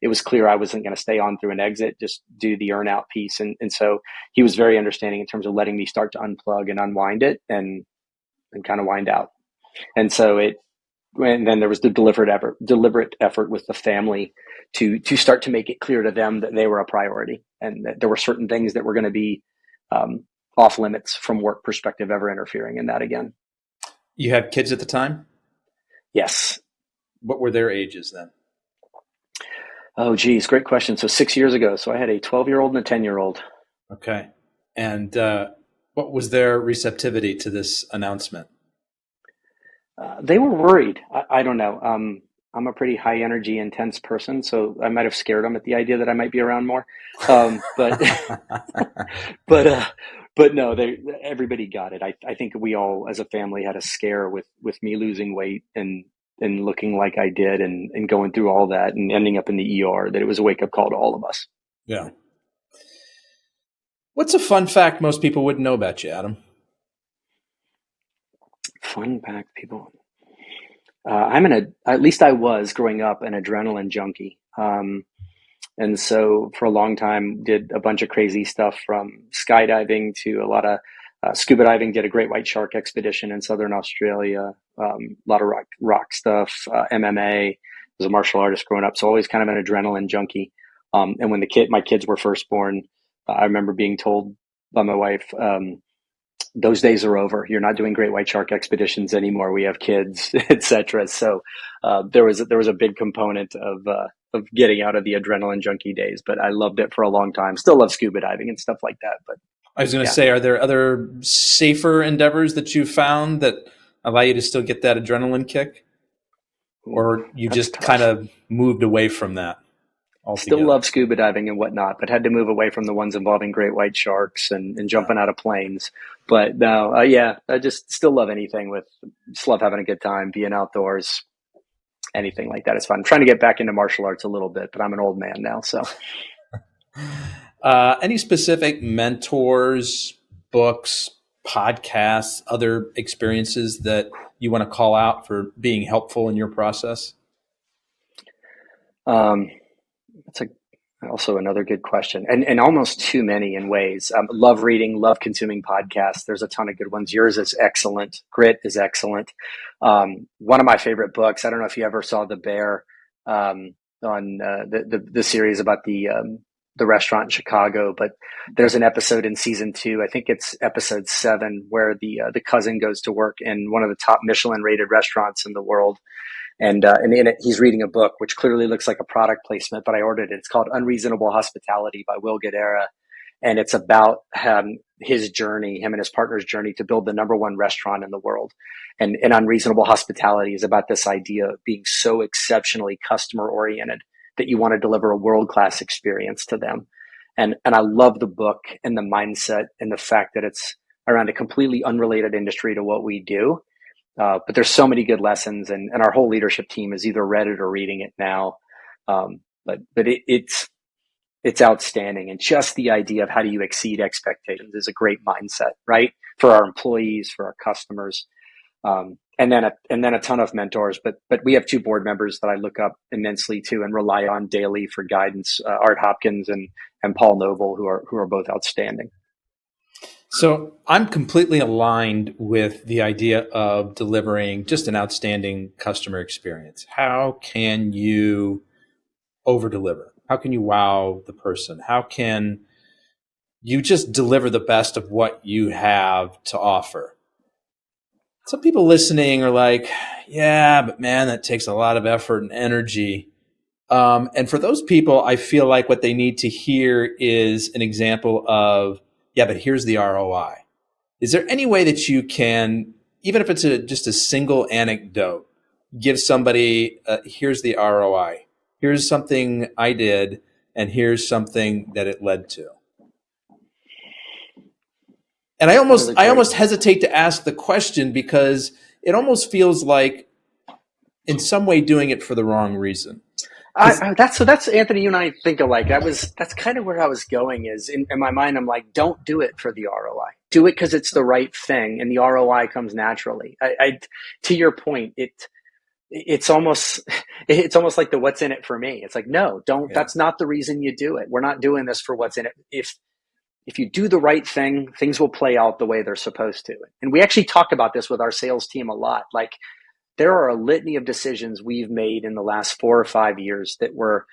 S3: it was clear I wasn't going to stay on through an exit, just do the earn out piece. And so he was very understanding in terms of letting me start to unplug and unwind it and kind of wind out. And so and then there was the deliberate effort with the family to start to make it clear to them that they were a priority and that there were certain things that were going to be off limits from work perspective, ever interfering in that again.
S2: You had kids at the time?
S3: Yes.
S2: What were their ages then?
S3: Oh, geez, great question. So 6 years ago, so I had a 12-year-old and a 10-year-old.
S2: Okay. And what was their receptivity to this announcement?
S3: They were worried. I don't know. I'm a pretty high energy, intense person, so I might have scared them at the idea that I might be around more. But but no, everybody got it. I think we all, as a family, had a scare with me losing weight and looking like I did and going through all that and ending up in the ER, that it was a wake up call to all of us.
S2: Yeah. What's a fun fact most people wouldn't know about you, Adam?
S3: Fun fact, people. At least I was growing up an adrenaline junkie. And so for a long time did a bunch of crazy stuff from skydiving to a lot of scuba diving, did a great white shark expedition in Southern Australia, a lot of rock stuff, MMA, was a martial artist growing up. So always kind of an adrenaline junkie. And when my kids were first born, I remember being told by my wife, those days are over. You're not doing great white shark expeditions anymore. We have kids, etc. So there was a big component of getting out of the adrenaline junkie days, but I loved it for a long time. Still love scuba diving and stuff like that. But
S2: I was going to say, are there other safer endeavors that you found that allow you to still get that adrenaline kick, or you just kind of moved away from that altogether?
S3: Still love scuba diving and whatnot, but had to move away from the ones involving great white sharks and jumping out of planes. But no, I just still love anything just love having a good time, being outdoors, anything like that is fun. I'm trying to get back into martial arts a little bit, but I'm an old man now, so.
S2: Any specific mentors, books, podcasts, other experiences that you want to call out for being helpful in your process?
S3: That's also another good question, and almost too many in ways. Love reading, love consuming podcasts. There's a ton of good ones. Yours is excellent. Grit is excellent. One of my favorite books. I don't know if you ever saw The Bear, on the series about the restaurant in Chicago, but there's an episode in season 2. I think it's episode 7, where the cousin goes to work in one of the top Michelin rated restaurants in the world. And in it, he's reading a book, which clearly looks like a product placement, but I ordered it. It's called Unreasonable Hospitality by Will Guidara. And it's about his journey, him and his partner's journey to build the number one restaurant in the world. And Unreasonable Hospitality is about this idea of being so exceptionally customer oriented that you want to deliver a world-class experience to them. And I love the book and the mindset and the fact that it's around a completely unrelated industry to what we do. But there's so many good lessons, and our whole leadership team has either read it or reading it now. But it's outstanding. And just the idea of how do you exceed expectations is a great mindset, right? For our employees, for our customers. And then a ton of mentors, but we have 2 board members that I look up immensely to and rely on daily for guidance, Art Hopkins and Paul Noble, who are both outstanding.
S2: So I'm completely aligned with the idea of delivering just an outstanding customer experience. How can you over deliver? How can you wow the person? How can you just deliver the best of what you have to offer? Some people listening are like, yeah, but man, that takes a lot of effort and energy. And for those people, I feel like what they need to hear is an example of, yeah, but here's the ROI. Is there any way that you can, even if it's just a single anecdote, give somebody, here's the ROI. Here's something I did, and here's something that it led to. And
S3: That is a
S2: I
S3: great.
S2: almost hesitate to ask the question because it almost feels like in some way doing it for the wrong reason. Because
S3: That's Anthony. You and I think alike. That's kind of where I was going. Is in my mind, I'm like, don't do it for the ROI. Do it because it's the right thing, and the ROI comes naturally. To your point, it's almost it's almost like the what's in it for me. It's like, no, don't.
S2: yeah,
S3: That's not the reason you do it. We're not doing this for what's in it. If you do the right thing, things will play out the way they're supposed to. And we actually talk about this with our sales team a lot. Like, there are a litany of decisions we've made in the last 4 or 5 years that were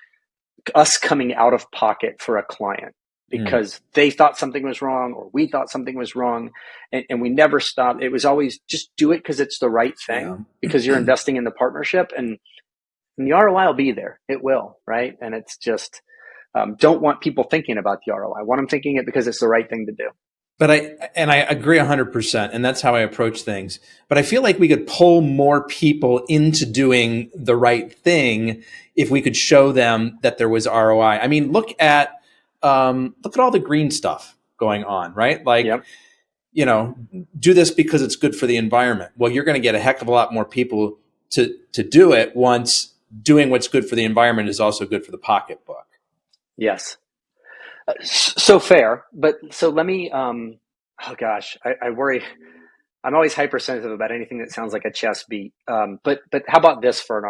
S3: us coming out of pocket for a client
S2: mm,
S3: because they thought something was wrong or we thought something was wrong. And we never stopped. It was always just do it because it's the right
S2: yeah.
S3: thing, because you're investing in the partnership, and the ROI will be there. It will, right? And it's just, don't want people thinking about the ROI. I want them thinking it because it's the right thing to do.
S2: But I agree 100%, and that's how I approach things. But I feel like we could pull more people into doing the right thing if we could show them that there was ROI. I mean, look at all the green stuff going on, right? Like,
S3: Yep.
S2: do this because it's good for the environment. Well, you're going to get a heck of a lot more people to do it once doing what's good for the environment is also good for the pocketbook.
S3: Yes. So fair, but so let me. Oh gosh, I worry. I'm always hypersensitive about anything that sounds like a chess beat. But how about this for an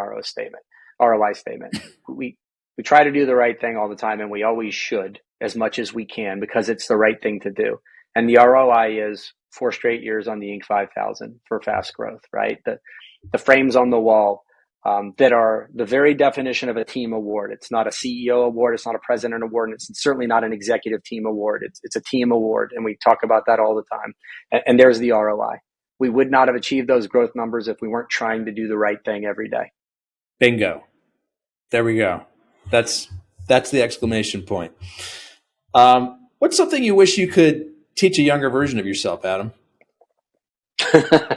S3: ROI statement? We we try to do the right thing all the time, and we always should as much as we can because it's the right thing to do. And the ROI is 4 straight years on the Inc. 5000 for fast growth, right? The frames on the wall, that are the very definition of a team award. It's not a CEO award. It's not a president award. And it's certainly not an executive team award. It's a team award. And we talk about that all the time. And there's the ROI. We would not have achieved those growth numbers if we weren't trying to do the right thing every day.
S2: Bingo. There we go. That's the exclamation point. What's something you wish you could teach a younger version of yourself, Adam?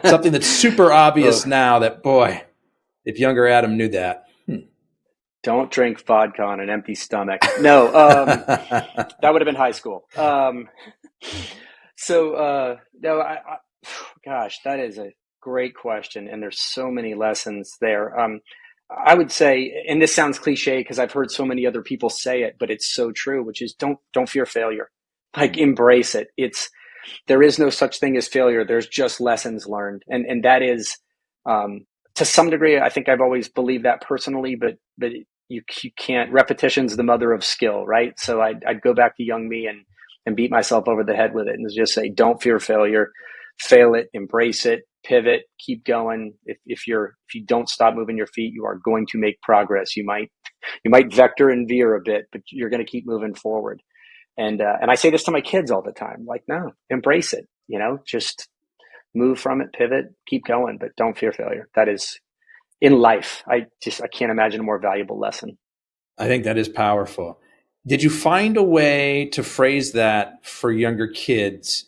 S2: Something that's super obvious now that, boy, if younger Adam knew that.
S3: Don't drink vodka on an empty stomach. No, that would have been high school. No, gosh, that is a great question. And there's so many lessons there. I would say, and this sounds cliche because I've heard so many other people say it, but it's so true, which is don't fear failure. Like, embrace it. There is no such thing as failure. There's just lessons learned. And that is, to some degree, I think I've always believed that personally, but you can't. Repetition's the mother of skill, right? So I'd go back to young me and beat myself over the head with it and just say, don't fear failure, fail it, embrace it, pivot, keep going. If you don't stop moving your feet, you are going to make progress. You might vector and veer a bit, but you're going to keep moving forward. And I say this to my kids all the time, like, no, embrace it, just move from it, pivot, keep going, but don't fear failure. That is, in life, I can't imagine a more valuable lesson.
S2: I think that is powerful. Did you find a way to phrase that for younger kids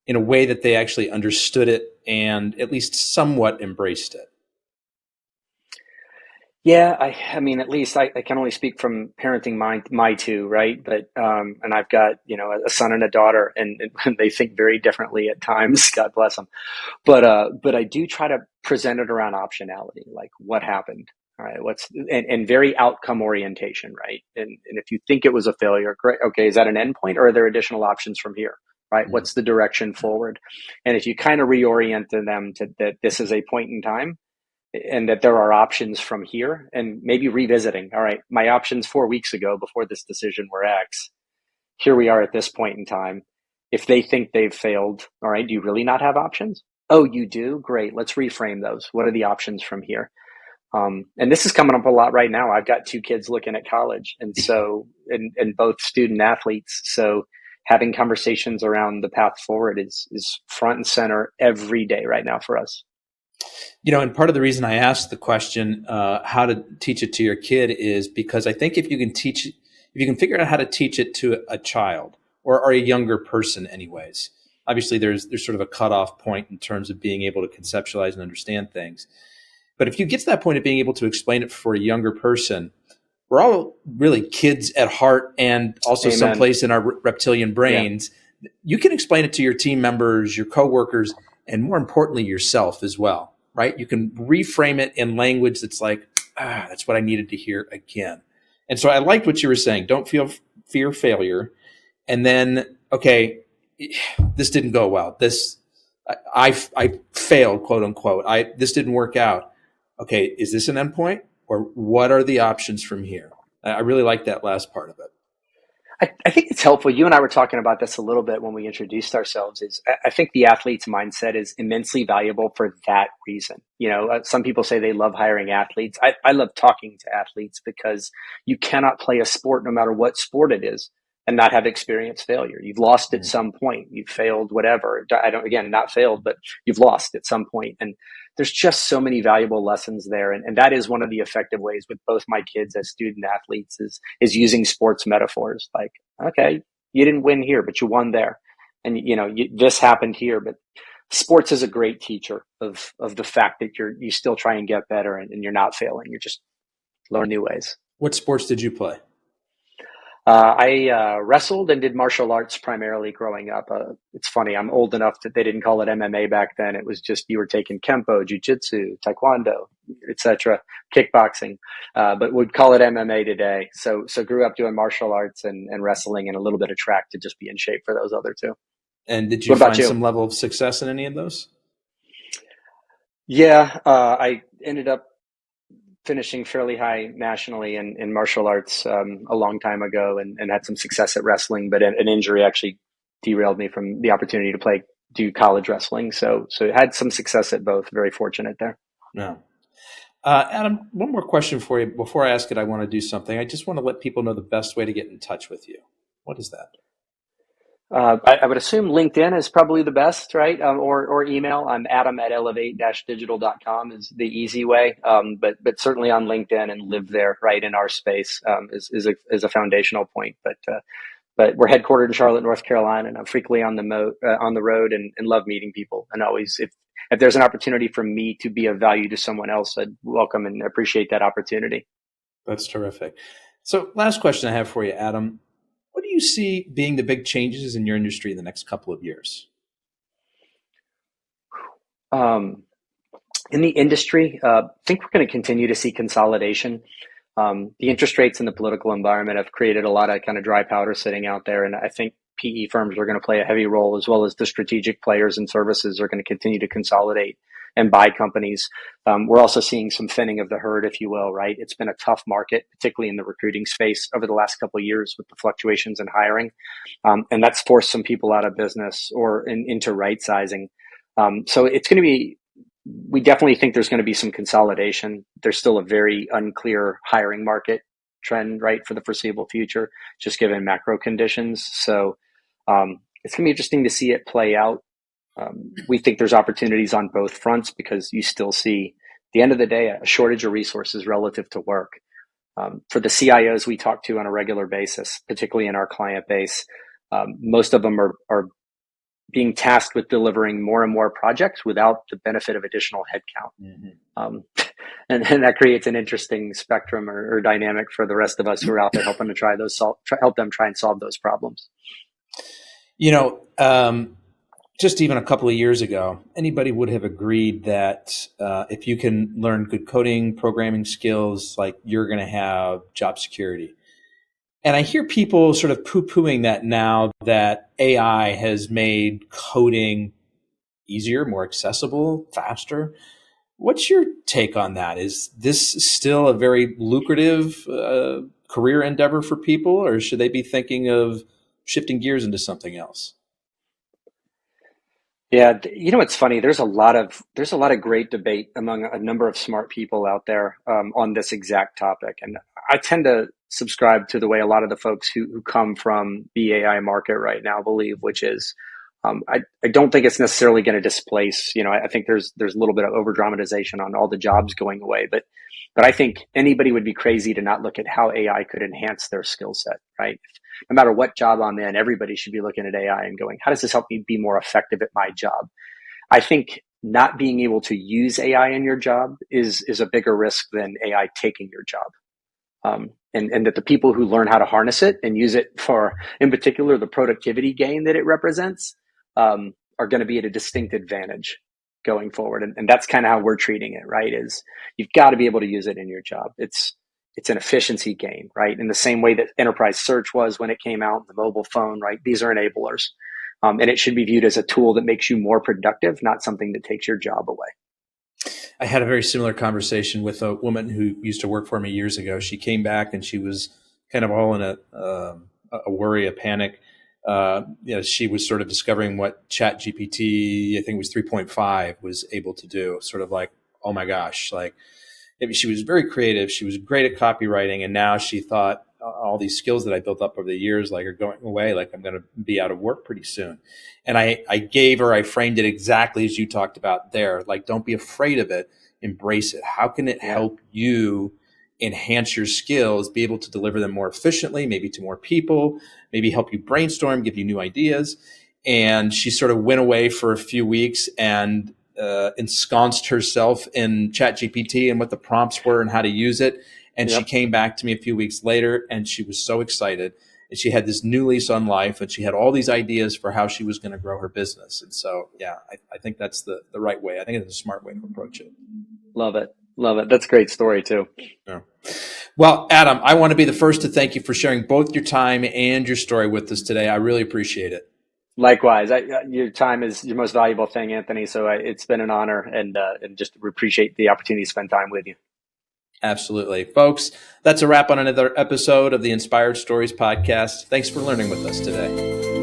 S2: in a way that they actually understood it and at least somewhat embraced it?
S3: Yeah, I mean, at least I can only speak from parenting my two, right? But and I've got a son and a daughter, and they think very differently at times. God bless them. But I do try to present it around optionality, like what happened, all right? And very outcome orientation, right? And if you think it was a failure, great. Okay, is that an endpoint, or are there additional options from here, right?
S2: Mm.
S3: What's the direction forward? And if you kind of reorient them to that, this is a point in time, and that there are options from here, and maybe revisiting. All right, my options 4 weeks ago before this decision were X. Here we are at this point in time. If they think they've failed, all right, do you really not have options? Oh, you do? Great. Let's reframe those. What are the options from here? And this is coming up a lot right now. I've got two kids looking at college, and both student athletes. So having conversations around the path forward is front and center every day right now for us.
S2: And part of the reason I asked the question, how to teach it to your kid, is because I think if you can figure out how to teach it to a child or a younger person anyways, obviously there's sort of a cutoff point in terms of being able to conceptualize and understand things. But if you get to that point of being able to explain it for a younger person, we're all really kids at heart and also
S3: Amen.
S2: someplace in our reptilian brains. Yeah. You can explain it to your team members, your coworkers, and more importantly, yourself as well, right? You can reframe it in language that's like, that's what I needed to hear again. And so I liked what you were saying. Don't fear failure. And then, okay, this didn't go well. I failed, quote unquote. This didn't work out. Okay, is this an endpoint, or what are the options from here? I really like that last part of it.
S3: I think it's helpful. You and I were talking about this a little bit when we introduced ourselves. I think the athlete's mindset is immensely valuable for that reason. Some people say they love hiring athletes. I love talking to athletes because you cannot play a sport, no matter what sport it is, and not have experienced failure. You've lost at some point. You've failed, whatever. Not failed, but you've lost at some point. And there's just so many valuable lessons there. And that is one of the effective ways with both my kids as student athletes is using sports metaphors. Like, okay, you didn't win here, but you won there. And, this happened here. But sports is a great teacher of the fact that you still try and get better and you're not failing. You're just learn new ways.
S2: What sports did you play?
S3: I wrestled and did martial arts primarily growing up. It's funny, I'm old enough that they didn't call it MMA back then. It was just you were taking Kempo, Jiu-Jitsu, Taekwondo, etc., kickboxing, but would call it MMA today. So grew up doing martial arts and wrestling and a little bit of track to just be in shape for those other two.
S2: And did you find some level of success in any of those?
S3: Yeah, I ended up finishing fairly high nationally in martial arts a long time ago and had some success at wrestling, but an injury actually derailed me from the opportunity to do college wrestling. So had some success at both. Very fortunate there.
S2: Yeah. Adam, one more question for you. Before I ask it, I want to do something. I just want to let people know the best way to get in touch with you. What is that?
S3: I would assume LinkedIn is probably the best, right? Or email. I'm adam@elevate-digital.com is the easy way. But certainly on LinkedIn and live there, right, in our space is a foundational point. But we're headquartered in Charlotte, North Carolina, and I'm frequently on the road and love meeting people. And always, if there's an opportunity for me to be of value to someone else, I'd welcome and appreciate that opportunity.
S2: That's terrific. So last question I have for you, Adam. What do you see being the big changes in your industry in the next couple of years?
S3: In the industry, I think we're going to continue to see consolidation. The interest rates in the political environment have created a lot of kind of dry powder sitting out there. And I think PE firms are going to play a heavy role, as well as the strategic players and services are going to continue to consolidate and buy companies. We're also seeing some thinning of the herd, if you will, right? It's been a tough market, particularly in the recruiting space over the last couple of years with the fluctuations in hiring. And that's forced some people out of business or into right sizing. So it's going to be, we definitely think there's going to be some consolidation. There's still a very unclear hiring market trend, right, for the foreseeable future, just given macro conditions. So it's going to be interesting to see it play out. We think there's opportunities on both fronts because you still see, at the end of the day, a shortage of resources relative to work. For the CIOs we talk to on a regular basis, particularly in our client base, most of them are being tasked with delivering more and more projects without the benefit of additional headcount. Mm-hmm. And that creates an interesting spectrum or dynamic for the rest of us who are out there helping to help them try and solve those problems.
S2: Just even a couple of years ago, anybody would have agreed that if you can learn good coding, programming skills, like you're going to have job security. And I hear people sort of poo-pooing that now that AI has made coding easier, more accessible, faster. What's your take on that? Is this still a very lucrative career endeavor for people, or should they be thinking of shifting gears into something else?
S3: Yeah, it's funny. There's a lot of great debate among a number of smart people out there on this exact topic, and I tend to subscribe to the way a lot of the folks who come from the AI market right now believe, which is I don't think it's necessarily going to displace. I think there's a little bit of over dramatization on all the jobs going away, but I think anybody would be crazy to not look at how AI could enhance their skill set, right? No matter what job I'm in, everybody should be looking at AI and going, how does this help me be more effective at my job? I think not being able to use AI in your job is a bigger risk than AI taking your job. And that the people who learn how to harness it and use it for, in particular, the productivity gain that it represents, are going to be at a distinct advantage going forward. And that's kind of how we're treating it, right? Is you've got to be able to use it in your job. It's an efficiency gain, right? In the same way that enterprise search was when it came out, the mobile phone, right? These are enablers. And it should be viewed as a tool that makes you more productive, not something that takes your job away.
S2: I had a very similar conversation with a woman who used to work for me years ago. She came back and she was kind of all in a worry, a panic. She was sort of discovering what Chat GPT, I think it was 3.5, was able to do. Sort of like, oh my gosh, like maybe she was very creative. She was great at copywriting. And now she thought all these skills that I built up over the years, like are going away. Like I'm going to be out of work pretty soon. And I framed it exactly as you talked about there. Like, don't be afraid of it. Embrace it. How can it help you enhance your skills, be able to deliver them more efficiently, maybe to more people, maybe help you brainstorm, give you new ideas? And she sort of went away for a few weeks and ensconced herself in ChatGPT and what the prompts were and how to use it. And she came back to me a few weeks later and she was so excited. And she had this new lease on life and she had all these ideas for how she was going to grow her business. And so, I think that's the right way. I think it's a smart way to approach it.
S3: Love it. Love it. That's a great story too.
S2: Yeah. Well, Adam, I want to be the first to thank you for sharing both your time and your story with us today. I really appreciate it.
S3: Likewise, your time is your most valuable thing, Anthony. So it's been an honor and just appreciate the opportunity to spend time with you.
S2: Absolutely. Folks, that's a wrap on another episode of the Inspired Stories podcast. Thanks for learning with us today.